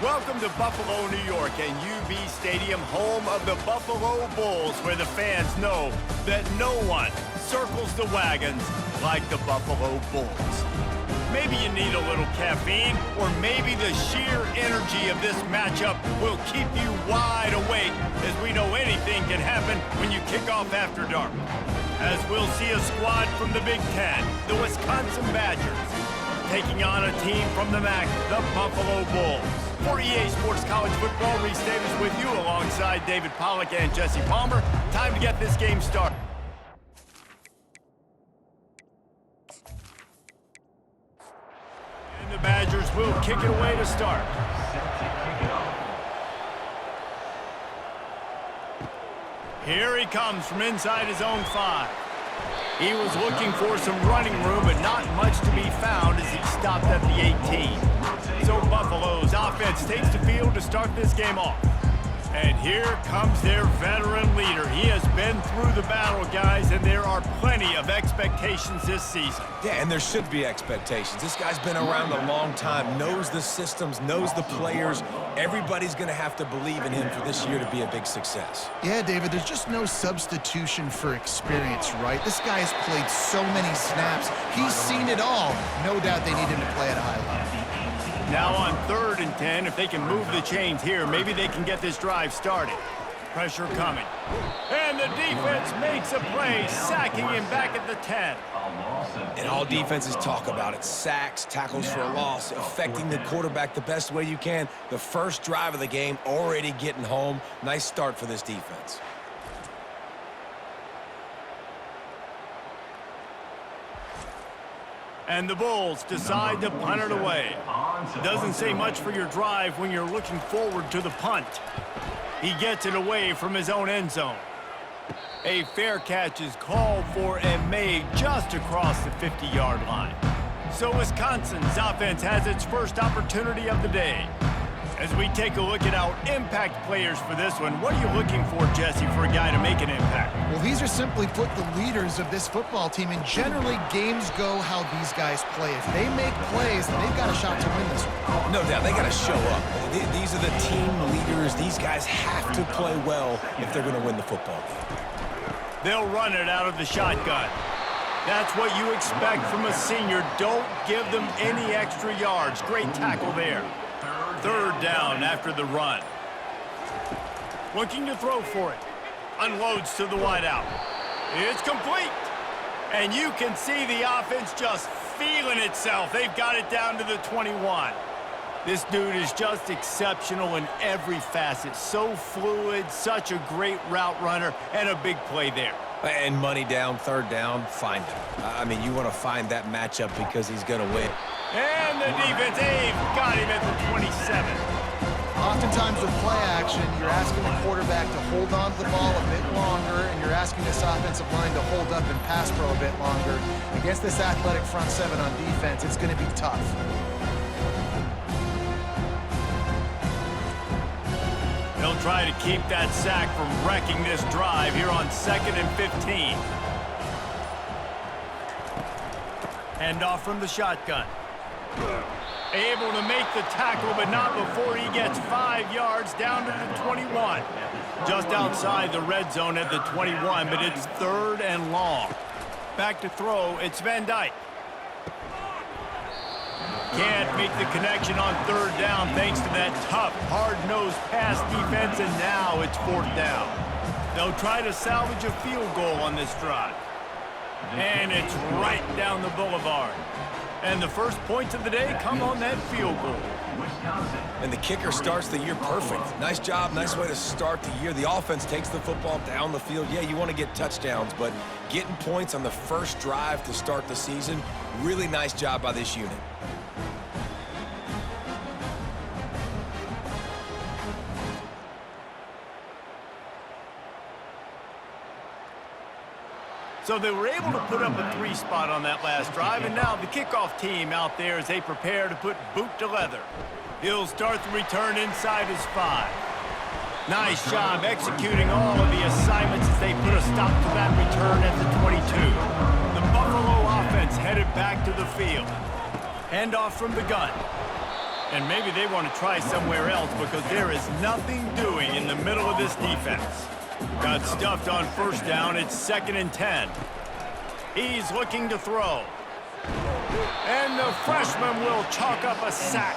Welcome to Buffalo, New York, and UB Stadium, home of the Buffalo Bulls, where the fans know that no one circles the wagons like the Buffalo Bulls. Maybe you need a little caffeine, or maybe the sheer energy of this matchup will keep you wide awake, as we know anything can happen when you kick off after dark. As we'll see a squad from the Big Ten, the Wisconsin Badgers, taking on a team from the MAC, the Buffalo Bulls. For EA Sports College Football, Reese Davis with you alongside David Pollack and Jesse Palmer. Time to get this game started. And the Badgers will kick it away to start. Here he comes from inside his own 5. He was looking for some running room, but not much to be found as he stopped at the 18. So Buffalo's offense takes the field to start this game off. And here comes their veteran leader. He has been through the battle, guys, and there are plenty of expectations this season. Yeah, and there should be expectations. This guy's been around a long time, knows the systems, knows the players. Everybody's going to have to believe in him for this year to be a big success. Yeah, David, there's just no substitution for experience, right? This guy has played so many snaps. He's seen it all. No doubt they need him to play at a high level. Now on 3rd and 10, if they can move the chains here, maybe they can get this drive started. Pressure coming. And the defense makes a play, sacking him back at the 10. And all defenses talk about it. Sacks, tackles for a loss, affecting the quarterback the best way you can. The first drive of the game, already getting home. Nice start for this defense. And the Bulls decide to punt it away. Doesn't say much for your drive when you're looking forward to the punt. He gets it away from his own end zone. A fair catch is called for and made just across the 50-yard line. So Wisconsin's offense has its first opportunity of the day. As we take a look at our impact players for this one, what are you looking for, Jesse, for a guy to make an impact? Well, these are simply put the leaders of this football team, and generally games go how these guys play. If they make plays, then they've got a shot to win this one. No doubt, they got to show up. These are the team leaders. These guys have to play well if they're going to win the football game. They'll run it out of the shotgun. That's what you expect from a senior. Don't give them any extra yards. Great tackle there. 3rd down after the run. Looking to throw for it. Unloads to the wideout. It's complete. And you can see the offense just feeling itself. They've got it down to the 21. This dude is just exceptional in every facet. So fluid, such a great route runner, and a big play there. And money down, 3rd down, find him. I mean, you want to find that matchup because he's going to win. And the defense, they've got him at the 27. Oftentimes with play action, you're asking the quarterback to hold on to the ball a bit longer, and you're asking this offensive line to hold up and pass pro a bit longer. Against this athletic front 7 on defense, it's going to be tough. They'll try to keep that sack from wrecking this drive here on 2nd and 15. Handoff from the shotgun. Able to make the tackle, but not before he gets 5 yards down to the 21. Just outside the red zone at the 21, but it's 3rd and long. Back to throw, it's Van Dyke. Can't make the connection on 3rd down thanks to that tough, hard-nosed pass defense, and now it's 4th down. They'll try to salvage a field goal on this drive. And it's right down the boulevard. And the first points of the day come on that field goal. And the kicker starts the year perfect. Nice job, nice way to start the year. The offense takes the football down the field. Yeah, you want to get touchdowns, but getting points on the first drive to start the season, really nice job by this unit. So they were able to put up a 3 spot on that last drive, and now the kickoff team out there as they prepare to put boot to leather. He'll start the return inside his 5. Nice job executing all of the assignments as they put a stop to that return at the 22. The Buffalo offense headed back to the field. Handoff from the gun. And maybe they want to try somewhere else because there is nothing doing in the middle of this defense. Got stuffed on first down. It's 2nd and 10. He's looking to throw. And the freshman will chalk up a sack.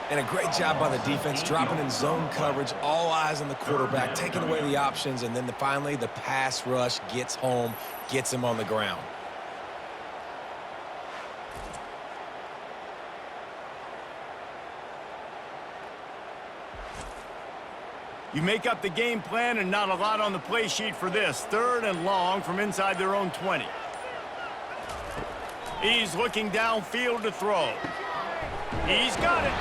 And a great job by the defense, dropping in zone coverage, all eyes on the quarterback, taking away the options, and then finally the pass rush gets home, gets him on the ground. You make up the game plan and not a lot on the play sheet for this. 3rd and long from inside their own 20. He's looking downfield to throw. He's got it.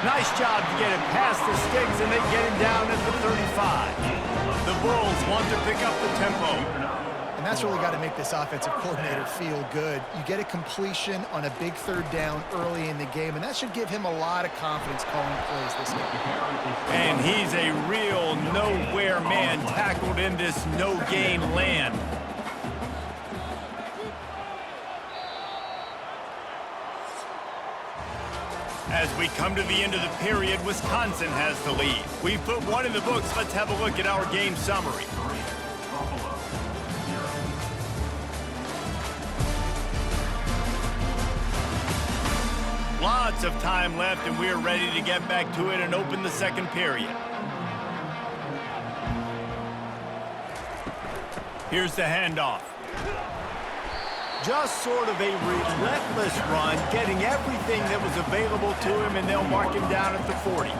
Nice job to get it past the sticks, and they get him down at the 35. The Bulls want to pick up the tempo. And that's really got to make this offensive coordinator feel good. You get a completion on a big 3rd down early in the game, and that should give him a lot of confidence calling plays this game. And he's a real nowhere man tackled in this no-gain land. As we come to the end of the period, Wisconsin has the lead. We've put one in the books. Let's have a look at our game summary. Lots of time left, and we're ready to get back to it and open the 2nd period. Here's the handoff. Just sort of a relentless run, getting everything that was available to him, and they'll mark him down at the 40.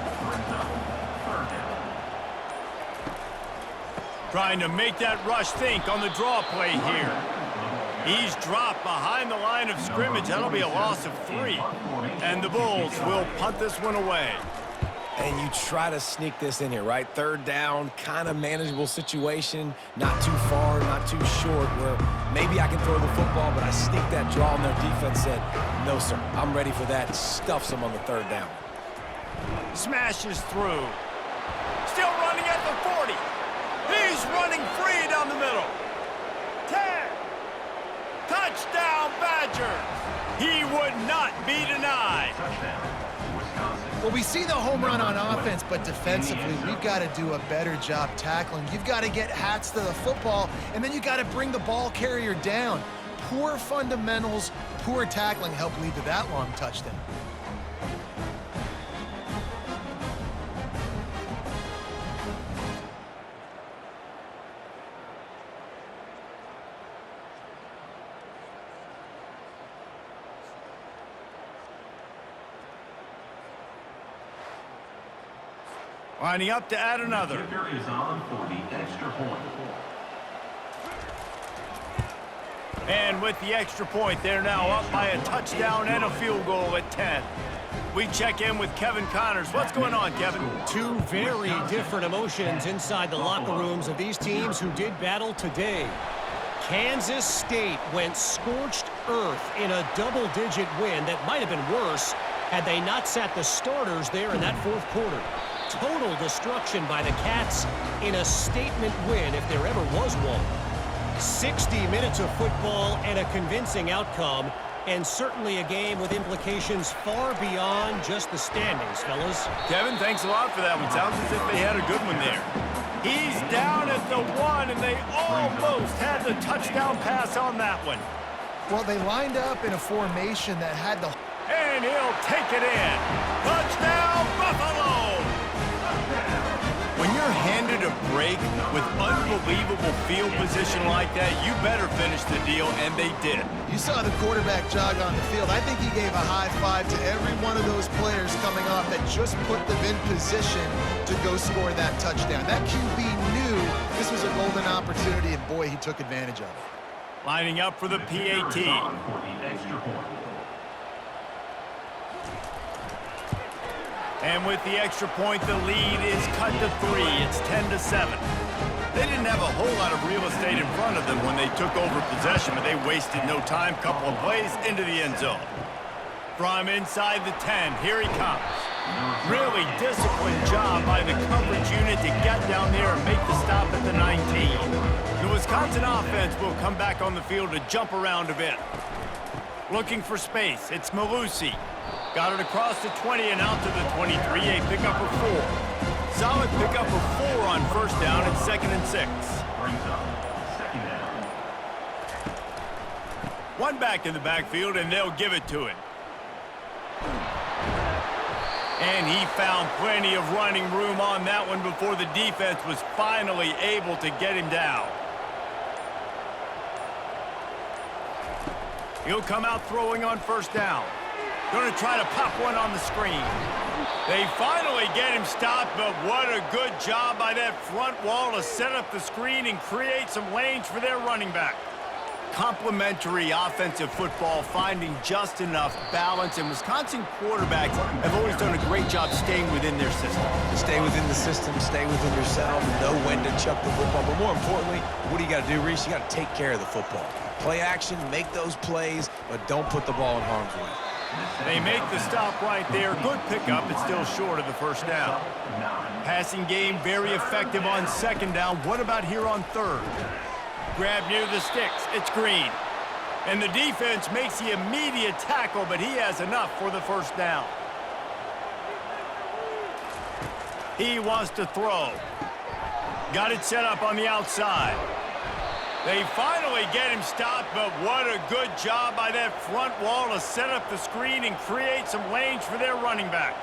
Trying to make that rush think on the draw play here. He's dropped behind the line of scrimmage. That'll be a loss of 3. And the Bulls will punt this one away. And you try to sneak this in here, right? 3rd down, kind of manageable situation. Not too far, not too short, where maybe I can throw the football, but I sneak that draw, and their defense said, no, sir, I'm ready for that. Stuffs them on the 3rd down. Smashes through. Still running at the 40. He's running free down the middle. 10. Touchdown, Badgers. He would not be denied. Well, we see the home run on offense, but defensively, we've got to do a better job tackling. You've got to get hats to the football, and then you got to bring the ball carrier down. Poor fundamentals, poor tackling helped lead to that long touchdown. Lining up to add another. Kicker is on for the extra point. And with the extra point, they're now up by a touchdown and a field goal at 10. We check in with Kevin Connors. What's going on, Kevin? Two very different emotions inside the locker rooms of these teams who did battle today. Kansas State went scorched earth in a double-digit win that might have been worse had they not sat the starters there in that 4th quarter. Total destruction by the Cats in a statement win if there ever was one. 60 minutes of football and a convincing outcome, and certainly a game with implications far beyond just the standings, fellas. Kevin, thanks a lot for that one. Sounds as if they had a good one there. He's down at the 1, and they almost had the touchdown pass on that one. Well, they lined up in a formation that had the... And he'll take it in. Touchdown, Buffalo! When you're handed a break with unbelievable field position like that, you better finish the deal, and they did. You saw the quarterback jog on the field. I think he gave a high five to every one of those players coming off that just put them in position to go score that touchdown. That QB knew this was a golden opportunity, and boy, he took advantage of it. Lining up for the PAT. And with the extra point, the lead is cut to 3. It's 10-7. They didn't have a whole lot of real estate in front of them when they took over possession, but they wasted no time. Couple of plays into the end zone. From inside the 10, here he comes. Really disciplined job by the coverage unit to get down there and make the stop at the 19. The Wisconsin offense will come back on the field to jump around a bit. Looking for space. It's Malusi. Got it across the 20 and out to the 23, a pickup of 4. Solid pickup of 4 on first down and 2nd and 6. Brings up second down. One back in the backfield, and they'll give it to him. And he found plenty of running room on that one before the defense was finally able to get him down. He'll come out throwing on first down. Going to try to pop one on the screen. They finally get him stopped, but what a good job by that front wall to set up the screen and create some lanes for their running back. Complementary offensive football, finding just enough balance, and Wisconsin quarterbacks have always done a great job staying within their system. Stay within the system, stay within yourself, know when to chuck the football. But more importantly, what do you got to do, Reese? You got to take care of the football. Play action, make those plays, but don't put the ball in harm's way. They make the stop right there. Good pickup. It's still short of the first down. Passing game very effective on second down. What about here on third? Grab near the sticks. It's Green. And the defense makes the immediate tackle, but he has enough for the first down. He wants to throw. Got it set up on the outside. They finally get him stopped, but what a good job by that front wall to set up the screen and create some lanes for their running back.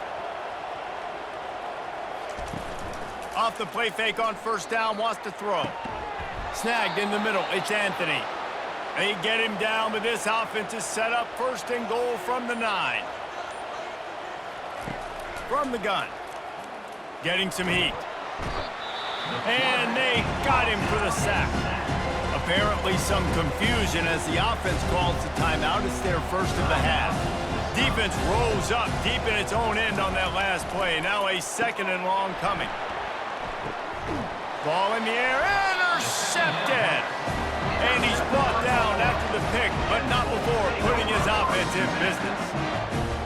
Off the play fake on first down, wants to throw. Snagged in the middle, it's Anthony. They get him down, but this offense is set up 1st and goal from the 9. From the gun. Getting some heat. And they got him for the sack. Apparently some confusion as the offense calls the timeout. It's their first of the half. Defense rolls up deep in its own end on that last play. Now a 2nd and long coming. Ball in the air, intercepted. And he's brought down after the pick, but not before putting his offense in business.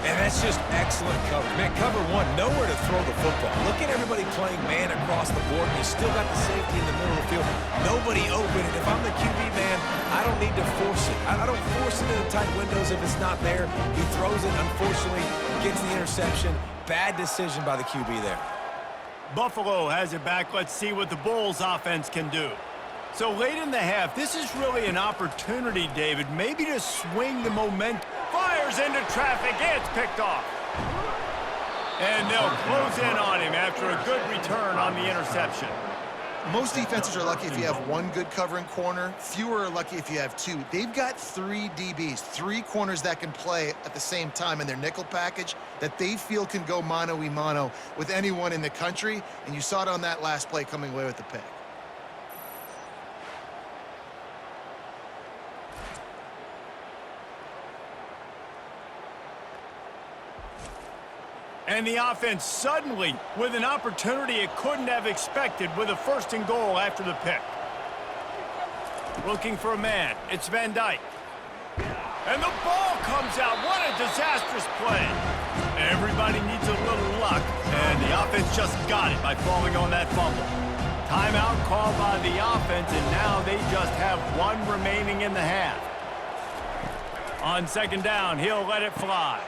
And that's just excellent coverage. Man, cover one, nowhere to throw the football. Look at everybody playing man across the board, and you still got the safety in the middle of the field. Nobody open. And if I'm the QB, man, I don't need to force it. I don't force it in the tight windows if it's not there. He throws it, unfortunately, gets the interception. Bad decision by the QB there. Buffalo has it back. Let's see what the Bulls offense can do. So late in the half, this is really an opportunity, David, maybe to swing the momentum. Fires into traffic, it's picked off. And they'll close in on him after a good return on the interception. Most defenses are lucky if you have one good covering corner. Fewer are lucky if you have 2. They've got 3 DBs, 3 corners that can play at the same time in their nickel package that they feel can go mano-a-mano with anyone in the country. And you saw it on that last play coming away with the pick. And the offense suddenly with an opportunity it couldn't have expected with a 1st and goal after the pick. Looking for a man. It's Van Dyke. And the ball comes out. What a disastrous play. Everybody needs a little luck, and the offense just got it by falling on that fumble. Timeout called by the offense, and now they just have 1 remaining in the half. On 2nd down, he'll let it fly.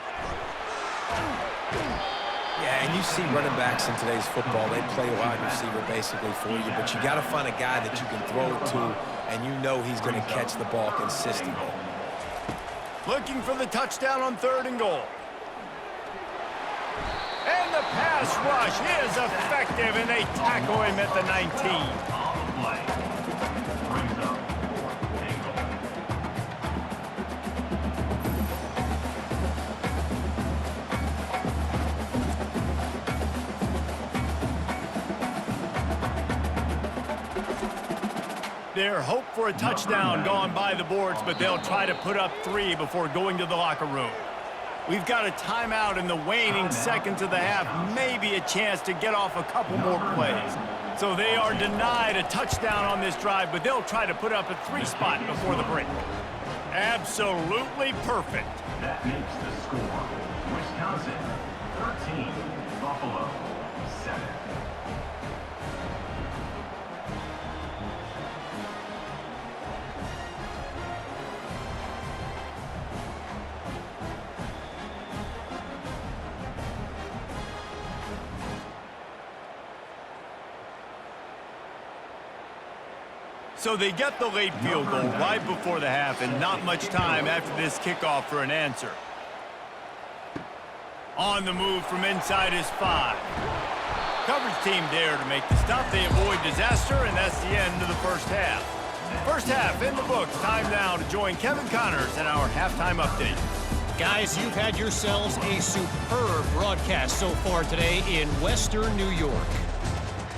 Yeah, and you see running backs in today's football, they play wide receiver basically for you, but you got to find a guy that you can throw it to, and you know he's going to catch the ball consistently. Looking for the touchdown on 3rd and goal. And the pass rush is effective, and they tackle him at the 19. On the play. Brings up 4th and goal. Their hope for a touchdown gone by the boards, but they'll try to put up 3 before going to the locker room. We've got a timeout in the waning seconds of the half, maybe a chance to get off a couple more plays. So they are denied a touchdown on this drive, but they'll try to put up a 3 spot before the break. Absolutely perfect. That makes the score. Wisconsin 13, Buffalo 7. So they get the late field goal right before the half and not much time after this kickoff for an answer. On the move from inside his 5. Coverage team there to make the stop. They avoid disaster, and that's the end of the first half. First half in the books. Time now to join Kevin Connors in our halftime update. Guys, you've had yourselves a superb broadcast so far today in Western New York.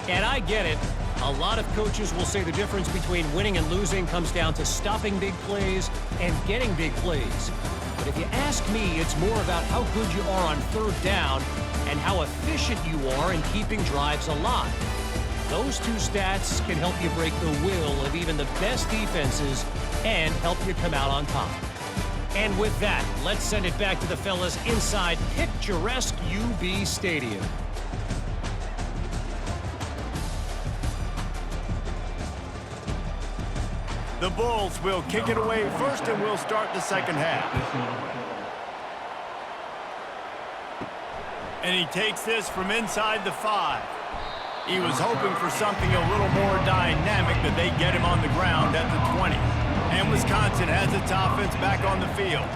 And I get it. A lot of coaches will say the difference between winning and losing comes down to stopping big plays and getting big plays. But if you ask me, it's more about how good you are on third down and how efficient you are in keeping drives alive. Those two stats can help you break the will of even the best defenses and help you come out on top. And with that, let's send it back to the fellas inside picturesque UB Stadium. The Bulls will kick it away first, and we'll start the second half. And he takes this from inside the 5. He was hoping for something a little more dynamic, but they get him on the ground at the 20. And Wisconsin has its offense back on the field.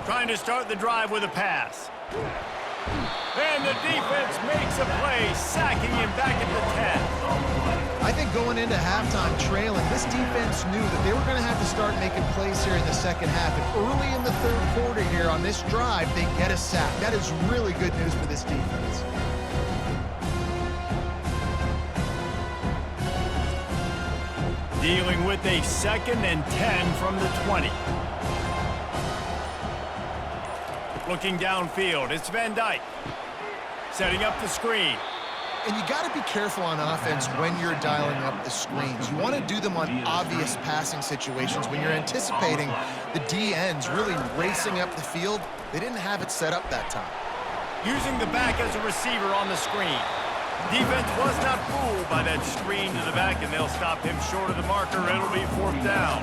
Trying to start the drive with a pass. And the defense makes a play, sacking him back at the 10. I think going into halftime trailing, this defense knew that they were going to have to start making plays here in the second half. And early in the third quarter here on this drive, they get a sack. That is really good news for this defense. Dealing with a 2nd and 10 from the 20. Looking downfield, it's Van Dyke. Setting up the screen. And you got to be careful on offense when you're dialing up the screens. You want to do them on obvious passing situations. When you're anticipating the DNs really racing up the field, they didn't have it set up that time. Using the back as a receiver on the screen. Defense was not fooled by that screen to the back, and they'll stop him short of the marker. It'll be 4th down.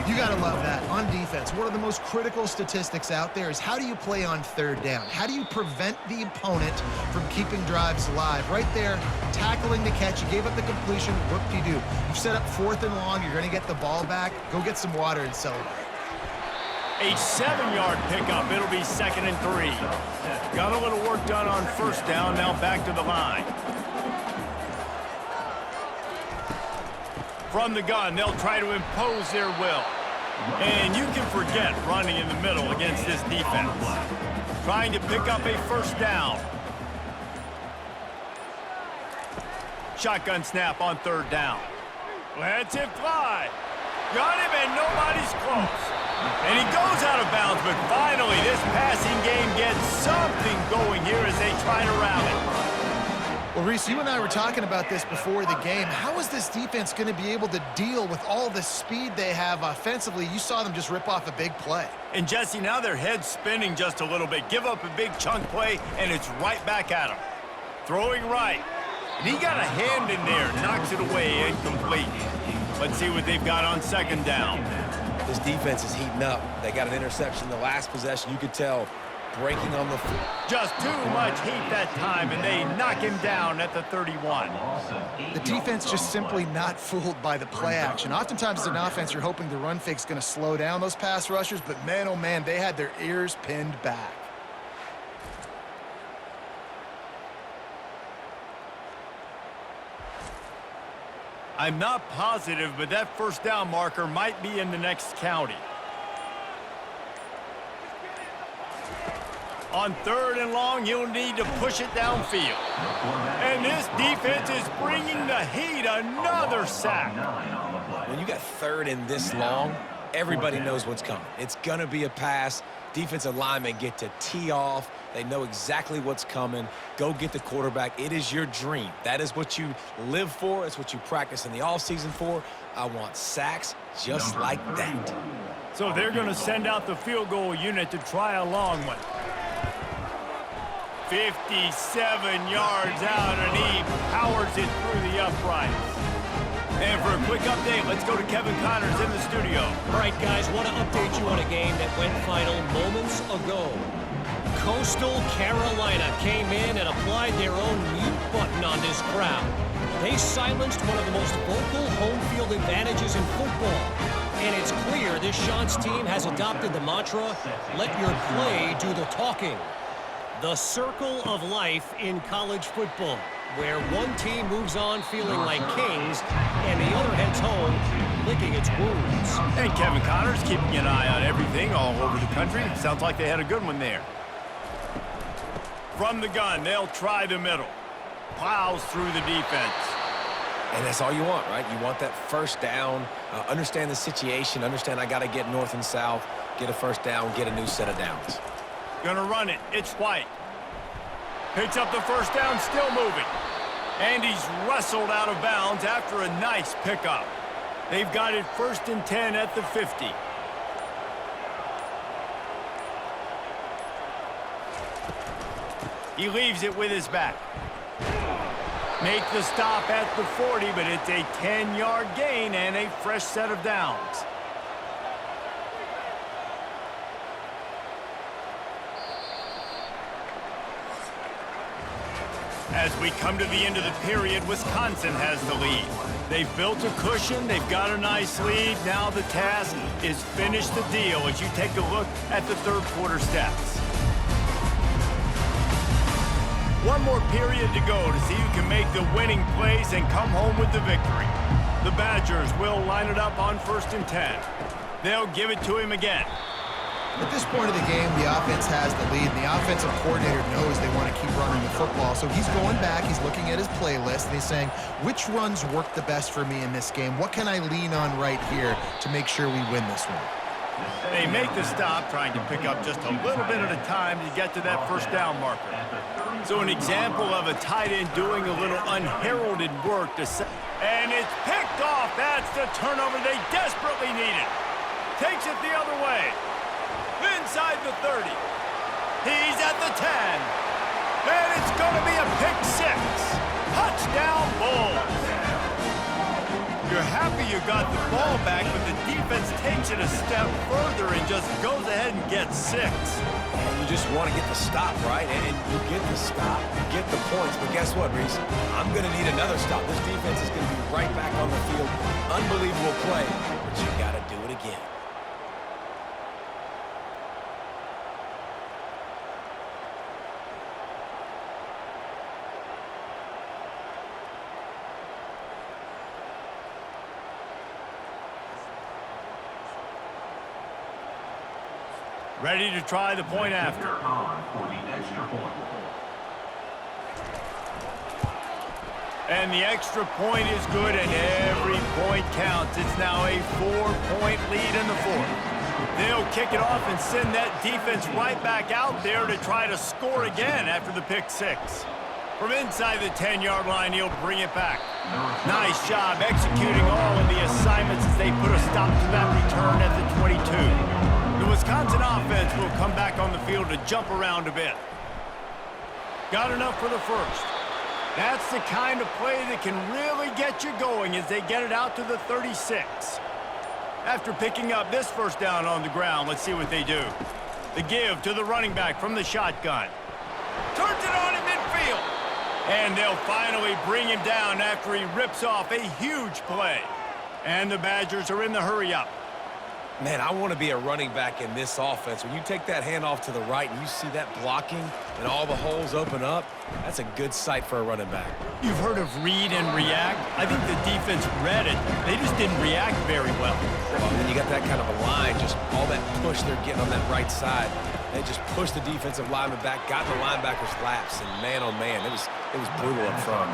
You got to love that. On defense, one of the most critical statistics out there is how do you play on third down? How do you prevent the opponent from keeping drives alive? Right there, tackling the catch. You gave up the completion. Whoop-de-doo. You've set up 4th and long. You're going to get the ball back. Go get some water and celebrate. A 7-yard pickup. It'll be 2nd and 3. Got a little work done on first down. Now back to the line. From the gun, they'll try to impose their will. And you can forget running in the middle against this defense. Trying to pick up a first down. Shotgun snap on 3rd down. Lets it fly. Got him, and nobody's close. And he goes out of bounds, but finally this passing game gets something going here as they try to rally. Well, Reese, you and I were talking about this before the game. How is this defense going to be able to deal with all the speed they have offensively? You saw them just rip off a big play. And Jesse, now their head's spinning just a little bit. Give up a big chunk play, and it's right back at him. Throwing right. And he got a hand in there, knocks it away, incomplete. Let's see what they've got on 2nd down. This defense is heating up. They got an interception the last possession. You could tell breaking on the floor. Just too much heat that time, and they knock him down at the 31. The defense just simply not fooled by the play action. Oftentimes as an offense, you're hoping the run fake's going to slow down those pass rushers, but man, oh man, they had their ears pinned back. I'm not positive, but that first down marker might be in the next county. On 3rd and long, you'll need to push it downfield. And this defense is bringing the heat. Another sack. When you got 3rd and this long, everybody knows what's coming. It's going to be a pass. Defensive linemen get to tee off. They know exactly what's coming. Go get the quarterback. It is your dream. That is what you live for. It's what you practice in the offseason for. I want sacks just like that. So they're going to send out the field goal unit to try a long one. 57 yards out, and he powers it through the uprights. And for a quick update, let's go to Kevin Connors in the studio. All right, guys, want to update you on a game that went final moments ago. Coastal Carolina came in and applied their own mute button on this crowd. They silenced one of the most vocal home field advantages in football. And it's clear this Schantz team has adopted the mantra, let your play do the talking. The circle of life in college football, where one team moves on feeling like kings and the other heads home licking its wounds. And Kevin Connors keeping an eye on everything all over the country. Sounds like they had a good one there. From the gun, they'll try the middle. Plows through the defense. And that's all you want, right? You want that first down, understand the situation, understand I got to get north and south, get a first down, get a new set of downs. Gonna run it. It's White. Picks up the first down, still moving. And he's wrestled out of bounds after a nice pickup. They've got it 1st and 10 at the 50. He leaves it with his back. Make the stop at the 40, but it's a 10-yard gain and a fresh set of downs. As we come to the end of the period, Wisconsin has the lead. They've built a cushion, they've got a nice lead. Now the task is finish the deal as you take a look at the third quarter stats. One more period to go to see who can make the winning plays and come home with the victory. The Badgers will line it up on 1st and 10. They'll give it to him again. At this point of the game, the offense has the lead, and the offensive coordinator knows they want to keep running the football. So he's going back, he's looking at his playlist, and he's saying, which runs work the best for me in this game? What can I lean on right here to make sure we win this one? They make the stop, trying to pick up just a little bit at a time to get to that first down marker. So an example of a tight end doing a little unheralded work to set. And it's picked off. That's the turnover they desperately needed. Takes it the other way. Inside the 30. He's at the 10. And it's going to be a pick six. Touchdown Bulls. You're happy you got the ball back, but the defense takes it a step further and just goes ahead and gets 6. And you just want to get the stop, right? And you get the stop, you get the points. But guess what, Reese? I'm going to need another stop. This defense is going to be right back on the field. Unbelievable play, but you got to do it again. Ready to try the point after. For the extra point. And the extra point is good, and every point counts. It's now a 4-point lead in the fourth. They'll kick it off and send that defense right back out there to try to score again after the pick six. From inside the 10-yard line, he'll bring it back. Nice job executing all of the assignments as they put a stop to that return at the 22. The Wisconsin offense will come back on the field to jump around a bit. Got enough for the first. That's the kind of play that can really get you going as they get it out to the 36. After picking up this first down on the ground, let's see what they do. The give to the running back from the shotgun. Turns it on in midfield. And they'll finally bring him down after he rips off a huge play. And the Badgers are in the hurry-up. Man, I want to be a running back in this offense. When you take that handoff to the right and you see that blocking and all the holes open up, that's a good sight for a running back. You've heard of read and react. I think the defense read it. They just didn't react very well. Well, and then you got that kind of a line, just all that push they're getting on that right side. They just pushed the defensive lineman back, got in the linebacker's laps, and man, oh man, it was brutal up front.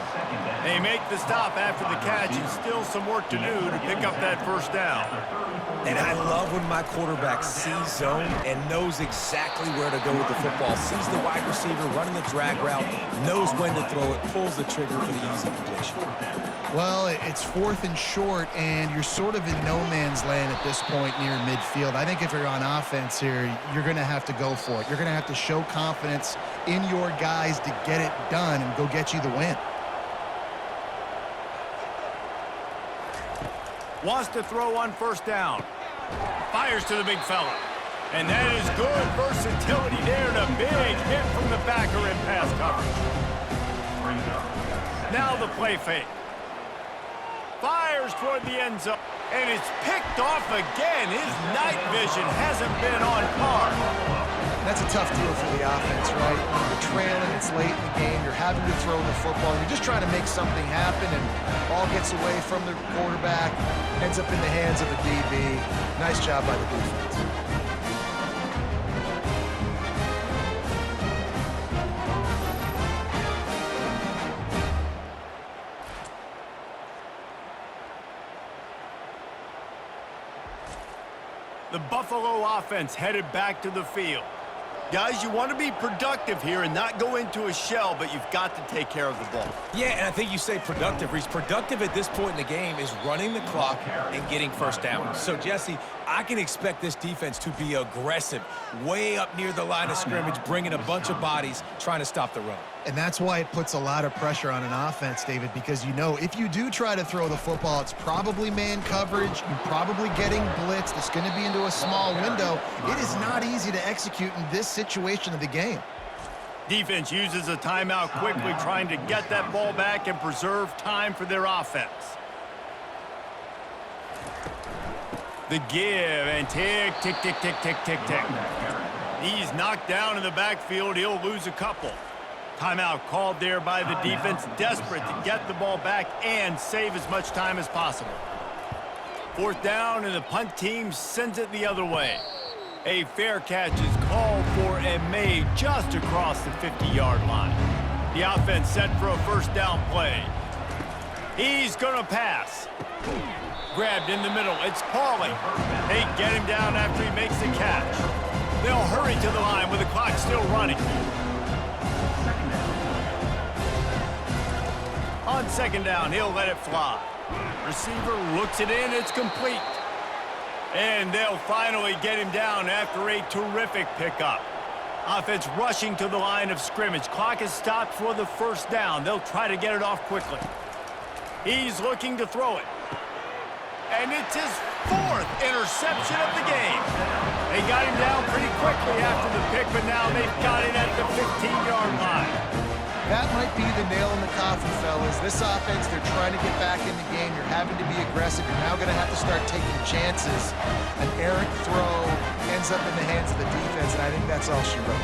They make the stop after the catch, and still some work to do to pick up that first down. And I love when my quarterback sees zone and knows exactly where to go with the football, sees the wide receiver running the drag route, knows when to throw it, pulls the trigger for the easy completion. Well, it's 4th and short, and you're sort of in no man's land at this point near midfield. I think if you're on offense here, you're going to have to go for it. You're going to have to show confidence in your guys to get it done and go get you the win. Wants to throw on first down. Fires to the big fella. And that is good versatility there and a big hit from the backer in pass coverage. Now the play fake. fires toward the end zone. And it's picked off again. His night vision hasn't been on par. That's a tough deal for the offense, right? You're trailing, it's late in the game, you're having to throw the football, you're just trying to make something happen, and ball gets away from the quarterback, ends up in the hands of the DB. Nice job by the defense. The Buffalo offense headed back to the field. Guys, you want to be productive here and not go into a shell, but you've got to take care of the ball. Yeah, and I think you say productive. Reese, productive at this point in the game is running the clock and getting first down. So, Jesse, I can expect this defense to be aggressive, way up near the line of scrimmage, bringing a bunch of bodies, trying to stop the run. And that's why it puts a lot of pressure on an offense, David, because you know if you do try to throw the football, it's probably man coverage, you're probably getting blitzed, it's going to be into a small window. It is not easy to execute in this situation of the game. Defense uses a timeout quickly, trying to get that ball back and preserve time for their offense. The give and tick, tick, tick, tick, tick, tick, tick. He's knocked down in the backfield. He'll lose a couple. Timeout called there by the defense, desperate to get the ball back and save as much time as possible. Fourth down, and the punt team sends it the other way. A fair catch is called for and made just across the 50-yard line. The offense set for a first down play. He's going to pass. Grabbed in the middle. It's Pauly. They get him down after he makes the catch. They'll hurry to the line with the clock still running. On second down, he'll let it fly. Receiver looks it in. It's complete. And they'll finally get him down after a terrific pickup. Offense rushing to the line of scrimmage. Clock is stopped for the first down. They'll try to get it off quickly. He's looking to throw it. And it's his fourth interception of the game. They got him down pretty quickly after the pick, but now they've got it at the 15-yard line. That might be the nail in the coffin, fellas. This offense, they're trying to get back in the game. You're having to be aggressive. You're now going to have to start taking chances. An errant throw ends up in the hands of the defense, and I think that's all she wrote.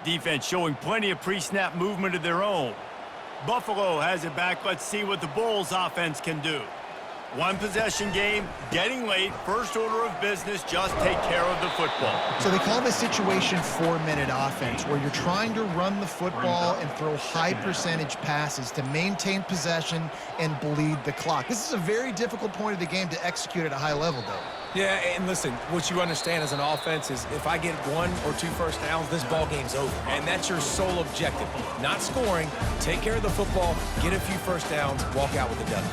Defense showing plenty of pre-snap movement of their own. Buffalo has it back. Let's see what the Bulls offense can do. One possession game, getting late, first order of business, just take care of the football. So they call this situation 4-minute offense, where you're trying to run the football and throw high percentage passes to maintain possession and bleed the clock. This is a very difficult point of the game to execute at a high level, though. Yeah, and listen, what you understand as an offense is if I get 1 or 2 first downs, this ball game's over. And that's your sole objective. Not scoring, take care of the football, get a few first downs, walk out with a W.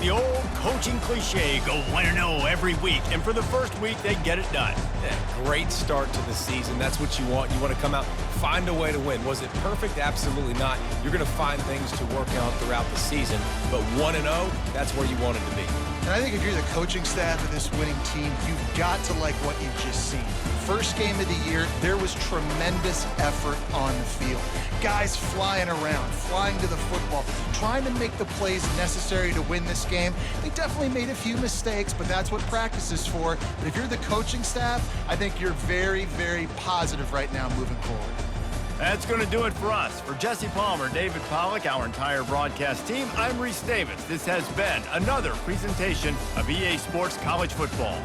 The old coaching cliche, go 1-0 every week. And for the first week, they get it done. Yeah, great start to the season. That's what you want. You want to come out, find a way to win. Was it perfect? Absolutely not. You're going to find things to work out throughout the season. But 1-0, that's where you want it to be. And I think if you're the coaching staff of this winning team, you've got to like what you've just seen. First game of the year, there was tremendous effort on the field. Guys flying around, flying to the football, trying to make the plays necessary to win this game. They definitely made a few mistakes, but that's what practice is for. But if you're the coaching staff, I think you're very, very positive right now moving forward. That's going to do it for us. For Jesse Palmer, David Pollack, our entire broadcast team, I'm Reese Davis. This has been another presentation of EA Sports College Football.